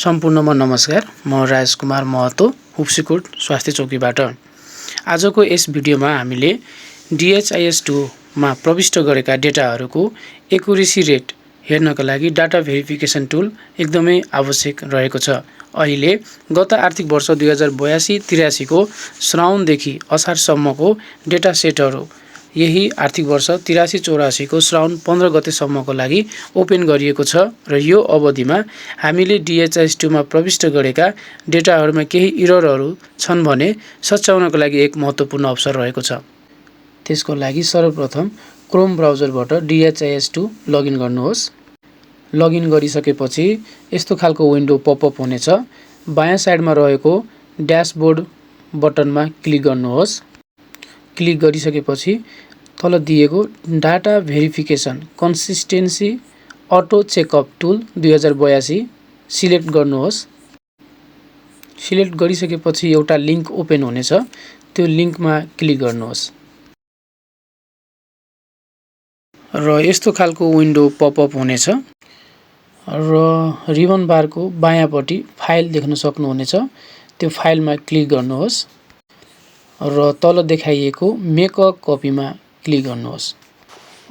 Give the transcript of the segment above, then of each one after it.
सम्पूर्णमा नमस्कार। म राजकुमार महतो हुप्सीकोट स्वास्थ्य चौकीबाट। आजको यस भिडियोमा हामीले DHIS2 मा प्रविष्ट गरेका डेटाहरूको एक्युरेसी रेट हेर्नका लागि डाटा भेरिफिकेसन टुल एकदमै आवश्यक रहेको छ। अहिले गत आर्थिक वर्ष 2082-83 को श्रावणदेखि असारसम्मको डेटा सेटहरू यही आर्थिक वर्ष 83-84 को श्रावण 15 गतेसम्मको लागि ओपन गरिएको छ र यो अवधिमा हामीले DHIS2 मा प्रविष्ट गरेका डेटाहरूमा केही इररहरू छन् भने सच्याउनको लागि एक महत्त्वपूर्ण अवसर रहेको छ। त्यसको लागि सर्वप्रथम क्रोम ब्राउजरबाट DHIS2 लगइन गर्नुहोस्। लगइन गरिसकेपछि यस्तो खालको विन्डो पपअप हुनेछ। बायाँ साइडमा रहेको ड्याशबोर्ड बटनमा क्लिक गर्नुहोस्। क्लिक गरिसकेपछि तल दिएको data verification consistency auto checkup tool 2082 select गर्नुहोस्। सिलेक्ट गरिसकेपछि एउटा लिंक ओपन हुनेछ। त्यो लिंकमा क्लिक गर्नुहोस् र यस्तो खालको विन्डो पपअप हुनेछ र रिबन बारको बायाँपट्टि फाइल देख्न सक्नुहुनेछ। त्यो फाइलमा क्लिक गर्नुहोस् र तल देखाइएको मेक अ कपीमा क्लिक गर्नुहोस्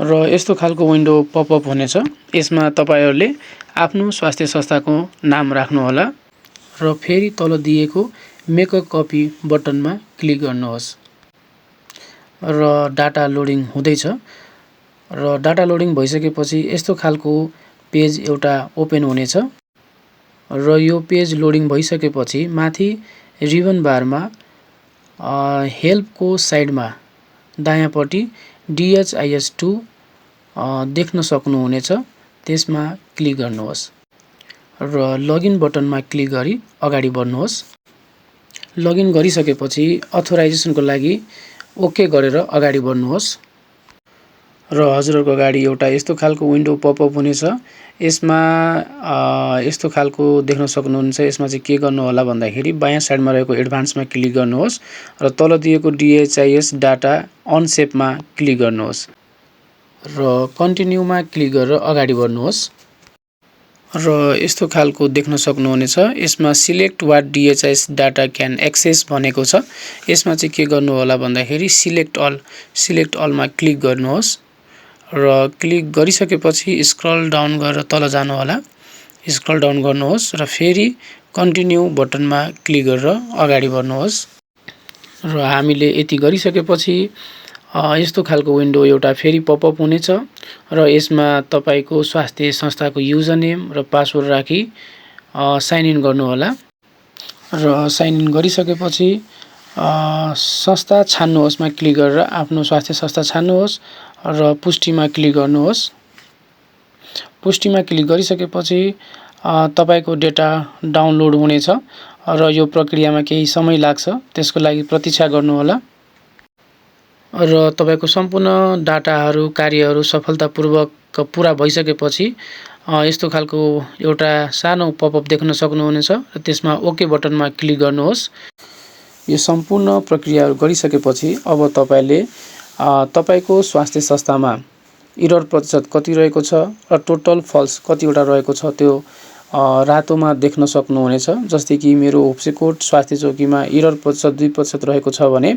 र यस्तो खालको विन्डो पपअप हुनेछ। यसमा तपाईहरुले आफ्नो स्वास्थ्य संस्थाको नाम राख्नुहोला र फेरि तल दिएको मेक अ कपी बटनमा क्लिक गर्नुहोस् र डाटा लोडिङ हुँदैछ र डाटा लोडिङ भइसकेपछि यस्तो खालको पेज एउटा ओपन हुनेछ र यो पेज लोडिङ भइसकेपछि माथि रिबन बारमा हेल्पको साइडमा दायाँपट्टि DHIS2 देख्न सक्नुहुनेछ। त्यसमा क्लिक गर्नुहोस् र लगइन बटनमा क्लिक गरी अगाडि बढ्नुहोस्। लगइन गरिसकेपछि अथोराइजेसनको लागि ओके गरेर अगाडि बढ्नुहोस् र हजुरहरुको अगाडि एउटा यस्तो खालको विन्डो पपअप हुनेछ। यसमा यस्तो खालको देख्न सक्नुहुन्छ। यसमा चाहिँ के गर्नु होला भन्दाखेरि बायाँ साइडमा रहेको एडभान्समा क्लिक गर्नुहोस् र तल दिएको DHIS डाटा अन सेपमा क्लिक गर्नुहोस् र कन्टिन्युमा क्लिक गरेर अगाडि बढ्नुहोस् र यस्तो खालको देख्न सक्नुहुनेछ। यसमा select what DHIS data can access भनेको छ। यसमा चाहिँ के गर्नु होला भन्दाखेरि सिलेक्ट अलमा क्लिक गर्नुहोस् र क्लिक गरिसकेपछि स्क्रल डाउन गरेर तल जानु होला। स्क्रल डाउन गर्नुहोस् र फेरि कन्टिन्यू बटनमा क्लिक गरेर अगाडि बढ्नुहोस् र हामीले यति गरिसकेपछि यस्तो खालको विन्डो एउटा फेरि पपअप हुनेछ र यसमा तपाईको स्वास्थ्य संस्थाको युजर नेम र पासवर्ड राखी साइन इन गर्नु होला र साइन इन गरिसकेपछि संस्था छान्नुहोस्मा क्लिक गरेर आफ्नो स्वास्थ्य संस्था छान्नुहोस् र पुष्टिमा क्लिक गर्नुहोस्। पुष्टिमा क्लिक गरिसकेपछि तपाईको डेटा डाउनलोड हुनेछ र यो प्रक्रियामा केही समय लाग्छ। त्यसको लागि प्रतीक्षा गर्नु होला र तपाईको सम्पूर्ण डाटाहरू कार्यहरू सफलतापूर्वक पूरा भइसकेपछि यस्तो खालको एउटा सानो पपअप देख्न सक्नुहुनेछ र त्यसमा ओके बटनमा क्लिक गर्नुहोस्। यो सम्पूर्ण प्रक्रियाहरू गरिसकेपछि अब तपाईले तपाईको स्वास्थ्य संस्थामा इरर प्रतिशत कति रहेको छ र टोटल फल्स कतिवटा रहेको छ त्यो रातोमा देख्न सक्नुहुनेछ। जस्तै कि मेरो हुप्सीकोट स्वास्थ्य चौकीमा इरर प्रतिशत 2% रहेको छ भने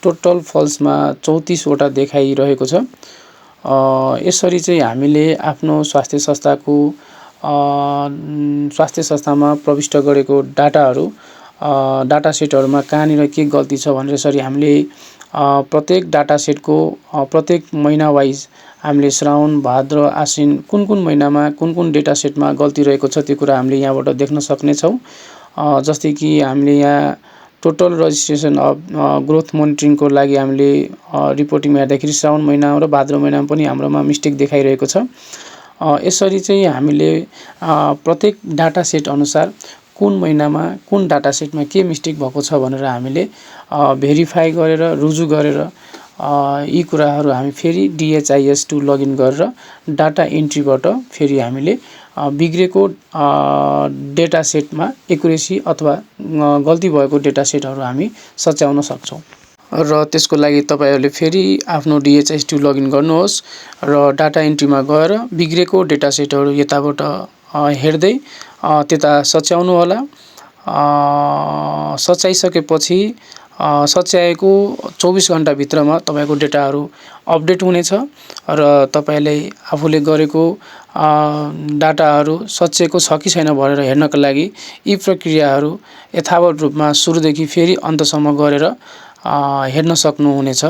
टोटल फल्समा 34 वटा देखाइरहेको छ। यसरी चाहिँ हामीले आफ्नो स्वास्थ्य संस्थामा प्रविष्ट गरेको डाटा सेटहरुमा कहाँनिर के गल्ती छ भनेर यसरी हामीले प्रत्येक डाटा सेटको प्रत्येक महिना वाइज हामीले श्रावण भाद्र आश्विन कुन महिनामा कुन डेटा सेटमा गल्ती रहेको छ त्यो कुरा हामीले यहाँबाट देख्न सक्ने छौं। जस्तै कि हामीले यहाँ टोटल रजिस्ट्रेसन अफ ग्रोथ मोनिटरिङको लागि हामीले रिपोर्टिङमा हेर्दाखेरि श्रावण महिना र भाद्र महिनामा पनि हाम्रोमा मिस्टेक देखाइरहेको छ। यसरी चाहिँ हामीले प्रत्येक डाटा सेट अनुसार कुन महिनामा कुन डाटा सेटमा के मिस्टेक भएको छ भनेर हामीले भेरिफाई गरेर रुजु गरेर यी कुराहरू हामी फेरि DHIS2 लगइन गरेर डाटा एन्ट्रीबाट फेरि हामीले बिग्रेको डेटा सेटमा एक्युरेसी अथवा गल्ती भएको डेटा सेटहरू हामी सच्याउन सक्छौं र त्यसको लागि तपाईहरुले फेरि आफ्नो DHIS2 लगइन गर्नुहोस् र डाटा एन्ट्रीमा गएर बिग्रेको डेटा सेटहरू यताबाट हेर्दै त्यता सच्याउनु होला। सच्याइसकेपछि सच्याएको 24 घण्टाभित्रमा तपाईँको डेटाहरू अपडेट हुनेछ र तपाईँले आफूले गरेको डाटाहरू सच्याएको छ कि छैन भनेर हेर्नका लागि यी प्रक्रियाहरू यथावत रूपमा सुरुदेखि फेरि अन्तसम्म गरेर हेर्न सक्नुहुनेछ।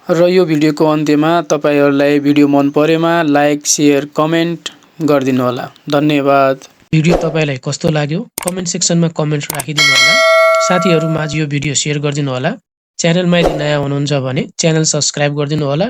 र यो भिडियोको अन्त्यमा तपाईहरूलाई भिडियो मन परेमा लाइक, सेयर, कमेन्ट गरिदिनु होला। धन्यवाद। भिडियो तपाईलाई कस्तो लाग्यो कमेन्ट सेक्सनमा कमेन्ट राखिदिनु होला। साथीहरूमाझ यो भिडियो सेयर गरिदिनु होला। च्यानलमा यदि नयाँ हुनुहुन्छ भने च्यानल सब्स्क्राइब गरिदिनु होला।